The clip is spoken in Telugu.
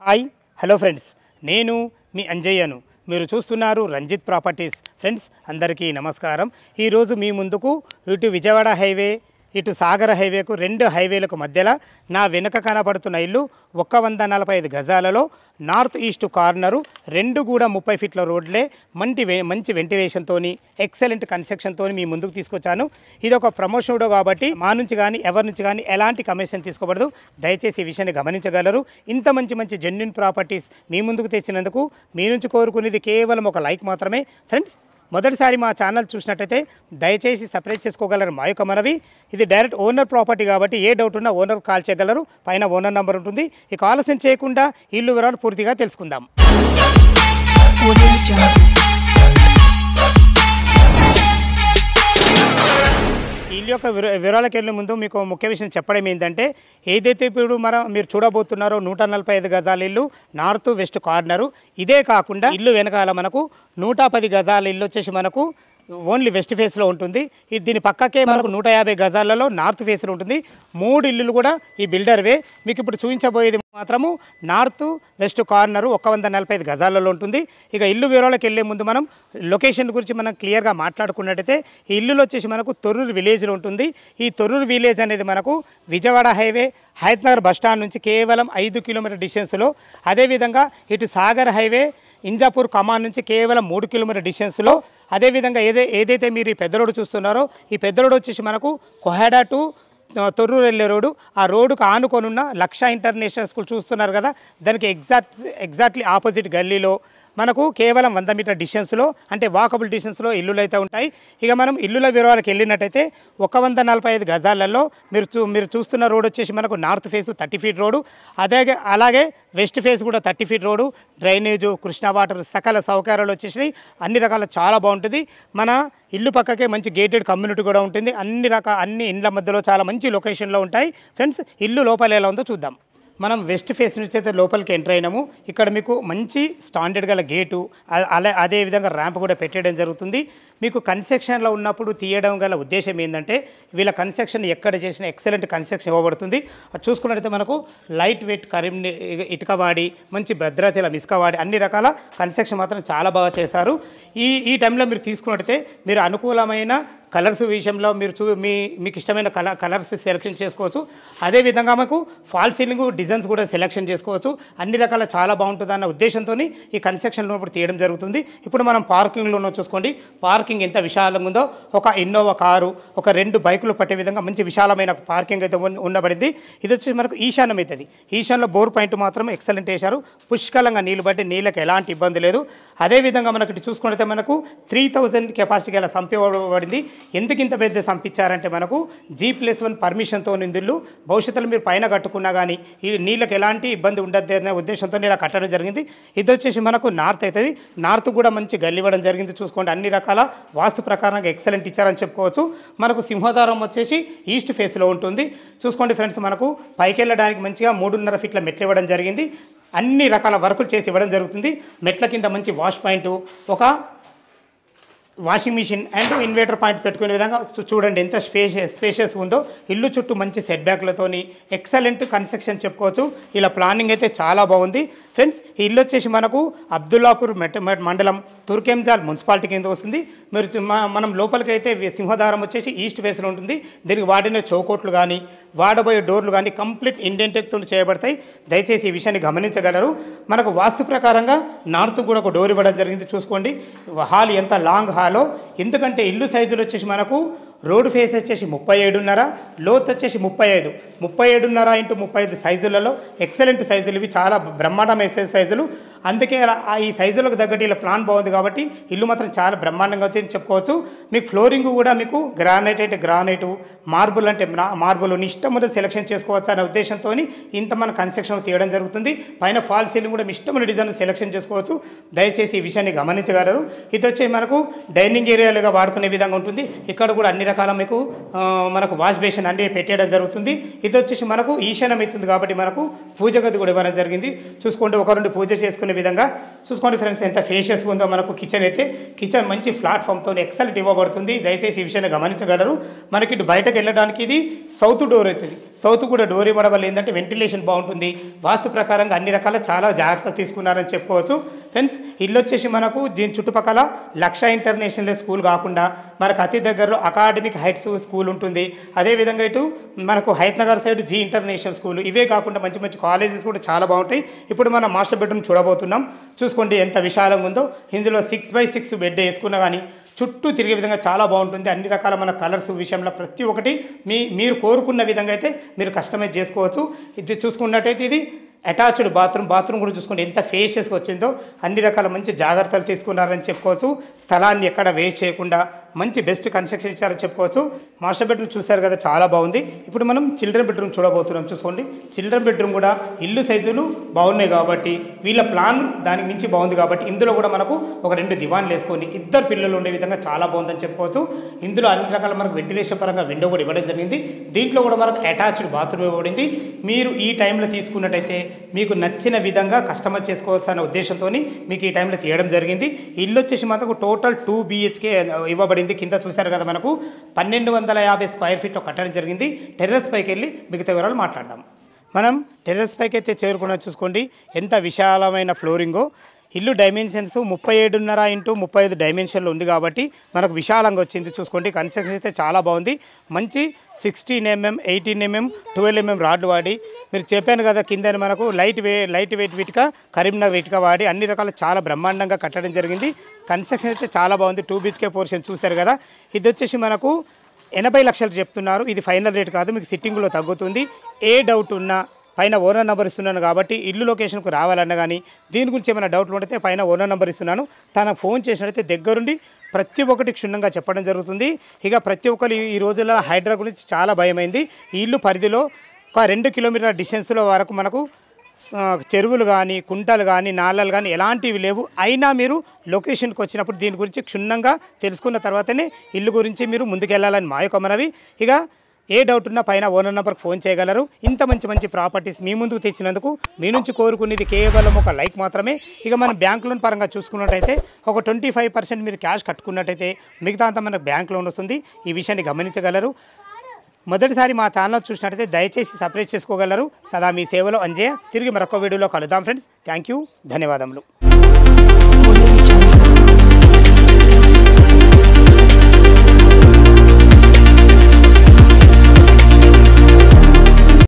హాయ్ హలో ఫ్రెండ్స్, నేను మీ అంజయ్యను. మీరు చూస్తున్నారు రంజిత్ ప్రాపర్టీస్. ఫ్రెండ్స్ అందరికీ నమస్కారం. ఈరోజు మీ ముందుకు ఇటు విజయవాడ హైవే ఇటు సాగర హైవేకు రెండు హైవేలకు మధ్యలో నా వెనుక కనపడుతున్న ఇల్లు 145 గజాలలో నార్త్ ఈస్ట్ కార్నరు, రెండు కూడా 30 ఫీట్ల రోడ్లే, మంచి వెంటిలేషన్తో ఎక్సలెంట్ కన్స్ట్రక్షన్తో మీ ముందుకు తీసుకొచ్చాను. ఇది ఒక ప్రమోషన్ వీడియో కాబట్టి మా నుంచి కానీ ఎవరి నుంచి కానీ ఎలాంటి కమిషన్ తీసుకోబడదు. దయచేసి ఈ విషయాన్ని గమనించగలరు. ఇంత మంచి జెన్యూన్ ప్రాపర్టీస్ మీ ముందుకు తెచ్చినందుకు మీ నుంచి కోరుకునేది కేవలం ఒక లైక్ మాత్రమే. ఫ్రెండ్స్ మొదటిసారి మా ఛానల్ చూసినట్టయితే దయచేసి సబ్స్క్రైబ్ చేసుకోగలరు. మా యొక్క మనవి, ఇది డైరెక్ట్ ఓనర్ ప్రాపర్టీ కాబట్టి ఏ డౌట్ ఉన్నా ఓనర్ కాల్ చేయగలరు. పైన ఓనర్ నెంబర్ ఉంటుంది. ఇక ఆలస్యం చేయకుండా ఇల్లు వివరాలు పూర్తిగా తెలుసుకుందాం. ఇల్లు యొక్క వివరాలకు వెళ్ళే ముందు మీకు ముఖ్య విషయం చెప్పడం ఏంటంటే, ఏదైతే ఇప్పుడు మీరు చూడబోతున్నారో 145 గజాల ఇల్లు నార్త్ వెస్ట్ కార్నరు. ఇదే కాకుండా ఇల్లు వెనకాల మనకు 110 గజాల ఇల్లు వచ్చేసి మనకు ఓన్లీ వెస్ట్ ఫేస్లో ఉంటుంది. దీని పక్కకే మనకు 150 గజాలలో నార్త్ ఫేస్లో ఉంటుంది. 3 ఇల్లులు కూడా ఈ బిల్డర్వే. మీకు ఇప్పుడు చూపించబోయేది మాత్రము నార్త్ వెస్ట్ కార్నరు 145 గజాలలో ఉంటుంది. ఇక ఇల్లు వివరాలకు వెళ్ళే ముందు మనం లొకేషన్ గురించి మనం క్లియర్గా మాట్లాడుకున్నట్టయితే, ఈ ఇల్లులో వచ్చేసి మనకు తొర్రూరు విలేజ్లో ఉంటుంది. ఈ తొర్రూరు విలేజ్ అనేది మనకు విజయవాడ హైవే హయత్నగర్ బస్టాండ్ నుంచి కేవలం 5 కిలోమీటర్ డిస్టెన్స్లో, అదేవిధంగా ఇటు సాగర్ హైవే ఇంజాపూర్ కమాన్ నుంచి కేవలం 3 కిలోమీటర్ డిస్టెన్స్లో, అదేవిధంగా ఏదైతే మీరు ఈ పెద్ద రోడ్డు చూస్తున్నారో, ఈ పెద్ద రోడ్డు వచ్చేసి మనకు కొహెడా టు తొర్రూరు వెళ్ళే రోడ్డు. ఆ రోడ్డుకు ఆనుకొనున్న లక్ష ఇంటర్నేషనల్ స్కూల్ చూస్తున్నారు కదా, దానికి ఎగ్జాక్ట్లీ ఆపోజిట్ గల్లీలో మనకు కేవలం 100 మీటర్ డిస్టెన్స్లో, అంటే వాకబుల్ డిస్టెన్స్లో ఇల్లులు అయితే ఉంటాయి. ఇక మనం ఇల్లుల వివరాలకు వెళ్ళినట్టయితే 145 గజాలలో మీరు చూస్తున్న రోడ్ వచ్చేసి మనకు నార్త్ ఫేస్ 30 ఫీట్ రోడ్డు, అలాగే వెస్ట్ ఫేస్ కూడా 30 feet road, drainage, Krishna water, సకల సౌకర్యాలు వచ్చేసి అన్ని రకాల చాలా బాగుంటుంది. మన ఇల్లు పక్కకే మంచి గేటెడ్ కమ్యూనిటీ కూడా ఉంటుంది. అన్ని ఇండ్ల మధ్యలో చాలా మంచి లొకేషన్లో ఉంటాయి. ఫ్రెండ్స్ ఇల్లు లోపల ఎలా ఉందో చూద్దాం. మనం వెస్ట్ ఫేస్ నుంచి అయితే లోపలికి ఎంటర్ అయినాము. ఇక్కడ మీకు మంచి స్టాండర్డ్ గల గేటు, అదేవిధంగా ర్యాంప్ కూడా పెట్టడం జరుగుతుంది. మీకు కన్స్ట్రక్షన్లో ఉన్నప్పుడు తీయడం గల ఉద్దేశం ఏంటంటే, వీళ్ళ కన్స్ట్రక్షన్ ఎక్కడ చేసిన ఎక్సలెంట్ కన్స్ట్రక్షన్ ఇవ్వబడుతుంది. అది చూసుకున్నట్టయితే మనకు లైట్ వెయిట్ ఇటుక వాడి, మంచి భద్రాచలం ఇసుక వాడి, అన్ని రకాల కన్స్ట్రక్షన్ మాత్రం చాలా బాగా చేస్తారు. ఈ టైంలో మీరు తీసుకున్నట్టయితే మీరు అనుకూలమైన కలర్స్ విషయంలో మీకు ఇష్టమైన కలర్స్ సెలెక్షన్ చేసుకోవచ్చు. అదేవిధంగా మాకు ఫాల్ సీలింగ్ డిజైన్స్ కూడా సెలెక్షన్ చేసుకోవచ్చు. అన్ని రకాల చాలా బాగుంటుంది అన్న ఉద్దేశంతో ఈ కన్స్ట్రక్షన్లో ఇప్పుడు తీయడం జరుగుతుంది. ఇప్పుడు మనం పార్కింగ్లో చూసుకోండి. పార్కింగ్ ఎంత విశాలంగా ఉందో, ఒక ఇన్నోవా కారు, ఒక 2 బైకులు పట్టే విధంగా మంచి విశాలమైన పార్కింగ్ అయితే ఉండబడింది. ఇది వచ్చి మనకు ఈశాన్యం అవుతుంది. ఈశాన్యంలో బోర్ పాయింట్ మాత్రం ఎక్సలెంట్ వేశారు. పుష్కలంగా నీళ్ళు బట్టి నీళ్ళకి ఎలాంటి ఇబ్బంది లేదు. అదేవిధంగా మనకి ఇటు చూసుకుంటే మనకు 3000 కెపాసిటీ గల సంప్ ఇవ్వబడింది. ఎందుకు ఇంత పెద్ద సంపించారంటే, మనకు G+1 పర్మిషన్తో నిందుళ్ళు భవిష్యత్తులో మీరు పైన కట్టుకున్నా కానీ ఈ నీళ్ళకి ఎలాంటి ఇబ్బంది ఉండద్దు అనే ఉద్దేశంతో ఇలా కట్టడం జరిగింది. ఇది వచ్చేసి మనకు నార్త్ అవుతుంది. నార్త్ కూడా మంచి గల్లి ఇవ్వడం జరిగింది. చూసుకోండి, అన్ని రకాల వాస్తు ప్రకారంగా ఎక్సలెంట్ ఇచ్చారని చెప్పుకోవచ్చు. మనకు సింహద్వారం వచ్చేసి ఈస్ట్ ఫేస్లో ఉంటుంది. చూసుకోండి ఫ్రెండ్స్, మనకు పైకి వెళ్ళడానికి మంచిగా 3.5 ఫీట్ల మెట్లు ఇవ్వడం జరిగింది. అన్ని రకాల వర్కులు చేసి ఇవ్వడం జరుగుతుంది. మెట్ల కింద మంచి వాష్ పాయింట్, ఒక washing machine and inverter point పెట్టుకునే విధంగా చూడండి ఎంత స్పేషియస్ ఉందో. ఇల్లు చుట్టూ మంచి సెట్ బ్యాక్లతోని ఎక్సలెంట్ కన్స్ట్రక్షన్ చెప్పుకోవచ్చు. ఇలా ప్లానింగ్ అయితే చాలా బాగుంది. ఫ్రెండ్స్ ఈ ఇల్లు వచ్చేసి మనకు అబ్దుల్లాపూర్ మండలం తుర్కెంజాల్ మున్సిపాలిటీ కింద వస్తుంది. మనం లోపలికి అయితే సింహద్వారం వచ్చేసి ఈస్ట్ ఫేస్లో ఉంటుంది. దీనికి వాడిన చౌకోట్లు కానీ వాడబోయే డోర్లు కానీ కంప్లీట్ ఇండియన్ టెక్తో చేయబడతాయి. దయచేసి ఈ విషయాన్ని గమనించగలరు. మనకు వాస్తు ప్రకారంగా నార్త్ కూడా ఒక డోర్ ఇవ్వడం జరిగింది. చూసుకోండి హాల్ ఎంత లాంగ్ హాలో. ఎందుకంటే ఇల్లు సైజులు వచ్చేసి మనకు రోడ్ ఫేస్ వచ్చేసి 37.5, లోత్ వచ్చేసి 35, 37.5 ఇంటూ 35 సైజులలో ఎక్సలెంట్ సైజులు. ఇవి చాలా బ్రహ్మాండమైన సైజులు. అందుకే ఈ సైజులకు తగ్గట్టు ఇలా ప్లాన్ బాగుంది కాబట్టి ఇల్లు మాత్రం చాలా బ్రహ్మాండంగా అవుతుంది చెప్పుకోవచ్చు. మీకు ఫ్లోరింగ్ కూడా మీకు గ్రానైట్ అంటే గ్రానైటు, మార్బుల్ అంటే మార్బుల్ ఇష్టం మీద సెలెక్షన్ చేసుకోవచ్చు అనే ఉద్దేశంతో ఇంత మన కన్స్ట్రక్షన్ తీయడం జరుగుతుంది. పైన ఫాల్ సీలింగ్ కూడా మీ ఇష్టమైన డిజైన్ సెలెక్షన్ చేసుకోవచ్చు. దయచేసి ఈ విషయాన్ని గమనించగలరు. ఇది వచ్చి మనకు డైనింగ్ ఏరియాలుగా వాడుకునే విధంగా ఉంటుంది. ఇక్కడ కూడా అన్ని రకాల మీకు మనకు వాష్ బేసిన్ అన్ని పెట్టేయడం జరుగుతుంది. ఇది వచ్చేసి మనకు ఈశాన్యం అవుతుంది కాబట్టి మనకు పూజ గది కూడా ఇవ్వడం జరిగింది. చూసుకోండి, ఒక రెండు పూజ చేసుకునే విధంగా చూసుకోండి ఫ్రెండ్స్, ఎంత ఫేషియస్గా ఉందో మనకు కిచెన్ అయితే. కిచెన్ మంచి ప్లాట్ఫామ్తో ఎక్సలెంట్ ఇవ్వబడుతుంది. దయచేసి ఈ విషయాన్ని గమనించగలరు. మనకి ఇటు బయటకు వెళ్ళడానికి ఇది సౌత్ డోర్ అవుతుంది. సౌత్ కూడా డోర్ ఇవ్వడం వల్ల ఏంటంటే వెంటిలేషన్ బాగుంటుంది. వాస్తు ప్రకారంగా అన్ని రకాల చాలా జాగ్రత్తలు తీసుకున్నారని చెప్పుకోవచ్చు ఫ్రెండ్స్. ఇల్లు వచ్చేసి మనకు దీని చుట్టుపక్కల లక్ష ఇంటర్నేషనల్ స్కూల్ కాకుండా మనకు అతి దగ్గరలో అకాడమిక్ హైట్స్ స్కూల్ ఉంటుంది. అదేవిధంగా ఇటు మనకు Hayathnagar side G international school, ఇవే కాకుండా మంచి మంచి కాలేజెస్ కూడా చాలా బాగుంటాయి. ఇప్పుడు మనం మాస్టర్ బెడ్రూమ్ చూడబోతున్నాం. చూసుకోండి ఎంత విశాలంగా ఉందో. ఇందులో 6x6 బెడ్ వేసుకున్నా కానీ చుట్టూ తిరిగే విధంగా చాలా బాగుంటుంది. అన్ని రకాల మన కలర్స్ విషయంలో ప్రతి ఒక్కటి మీరు కోరుకున్న విధంగా అయితే మీరు కస్టమైజ్ చేసుకోవచ్చు. ఇది చూసుకున్నట్టయితే ఇది అటాచ్డ్ బాత్రూమ్ కూడా చూసుకోండి ఎంత ఫేషియస్గా వచ్చిందో. అన్ని రకాల మంచి జాగ్రత్తలు తీసుకున్నారని చెప్పుకోవచ్చు. స్థలాన్ని ఎక్కడ వేస్ట్ చేయకుండా మంచి బెస్ట్ కన్స్ట్రక్షన్ ఇచ్చారని చెప్పుకోవచ్చు. మాస్టర్ బెడ్రూమ్ చూశారు కదా, చాలా బాగుంది. ఇప్పుడు మనం చిల్డ్రన్ బెడ్రూమ్ చూడబోతున్నాం. చూసుకోండి, చిల్డ్రన్ బెడ్రూమ్ కూడా ఇల్లు సైజులు బాగున్నాయి కాబట్టి వీళ్ళ ప్లాన్ దానికి మించి బాగుంది కాబట్టి ఇందులో కూడా మనకు ఒక 2 దివాన్లు వేసుకొని 2 పిల్లలు ఉండే విధంగా చాలా బాగుందని చెప్పుకోవచ్చు. ఇందులో అన్ని రకాల మనకు వెంటిలేషన్ పరంగా విండో కూడా ఇవ్వడం జరిగింది. దీంట్లో కూడా మనకు అటాచ్డ్ బాత్రూమ్ ఇవ్వబడింది. మీరు ఈ టైంలో తీసుకున్నట్టయితే మీకు నచ్చిన విధంగా కస్టమైజ్ చేసుకోవాల్సిన ఉద్దేశంతో మీకు ఈ టైంలో తీయడం జరిగింది. ఇల్లు వచ్చేసి మనకు టోటల్ 2 BHK ఇవ్వబడింది. కింద చూశారు కదా, మనకు 1250 స్క్వేర్ ఫీట్ కట్టడం జరిగింది. టెర్రస్ పైకి వెళ్ళి మిగతా వివరాలు మాట్లాడదాం. మనం టెర్రస్ పైకి అయితే చేరుకున్నా. చూసుకోండి ఎంత విశాలమైన ఫ్లోరింగో. ఇల్లు డైమెన్షన్స్ 37.5 x 35 డైమెన్షన్లో ఉంది కాబట్టి మనకు విశాలంగా వచ్చింది. చూసుకోండి, కన్స్ట్రక్షన్ అయితే చాలా బాగుంది. మంచి 16 mm, 18 mm, 12 mm రాడ్లు వాడి, మీరు చెప్పాను కదా కింద మనకు లైట్ వెయిట్ ఇటుక, కరీంనగర్ ఇటుక వాడి అన్ని రకాల చాలా బ్రహ్మాండంగా కట్టడం జరిగింది. కన్స్ట్రక్షన్ అయితే చాలా బాగుంది. 2 BHK పోర్షన్ చూశారు కదా. ఇది వచ్చేసి మనకు 80 లక్షలు చెప్తున్నారు. ఇది ఫైనల్ రేట్ కాదు, మీకు సిట్టింగ్లో తగ్గుతుంది. ఏ డౌట్ ఉన్నా పైన ఓనర్ నెంబర్ ఇస్తున్నాను కాబట్టి ఇల్లు లొకేషన్కు రావాలన్నా కానీ దీని గురించి ఏమైనా డౌట్లు ఉంటే పైన ఓనర్ నెంబర్ ఇస్తున్నాను. తనకు ఫోన్ చేసినట్టయితే దగ్గరుండి ప్రతి ఒక్కటి క్షుణ్ణంగా చెప్పడం జరుగుతుంది. ఇక ప్రతి ఒక్కరు ఈ రోజుల్లో హైడ్రా గురించి చాలా భయమైంది. ఈ ఇల్లు పరిధిలో ఒక 2 కిలోమీటర్ల డిస్టెన్స్లో వరకు మనకు చెరువులు కానీ, కుంటలు కానీ, నాళాలు కానీ ఎలాంటివి లేవు. అయినా మీరు లొకేషన్కి వచ్చినప్పుడు దీని గురించి క్షుణ్ణంగా తెలుసుకున్న తర్వాతనే ఇల్లు గురించి మీరు ముందుకెళ్ళాలని మా యొక్క మనవి. ఇక ఏ డౌట్ ఉన్నా పైన ఓనర్ నెంబర్కి ఫోన్ చేయగలరు. ఇంత మంచి ప్రాపర్టీస్ మీ ముందుకు తెచ్చినందుకు మీ నుంచి కోరుకునేది కేవలం ఒక లైక్ మాత్రమే. ఇక మనం బ్యాంక్ లోన్ పరంగా చూసుకున్నట్టయితే ఒక 25% మీరు క్యాష్ కట్టుకున్నట్టయితే మిగతా అంతా మనకు బ్యాంక్ లోన్ వస్తుంది. ఈ విషయాన్ని గమనించగలరు. మొదటిసారి మా ఛానల్ చూసినట్టయితే దయచేసి సబ్స్క్రైబ్ చేసుకోగలరు. సదా మీ సేవలో అంజయ్య. తిరిగి మరొక వీడియోలో కలుద్దాం ఫ్రెండ్స్. థ్యాంక్ యూ, ధన్యవాదములు.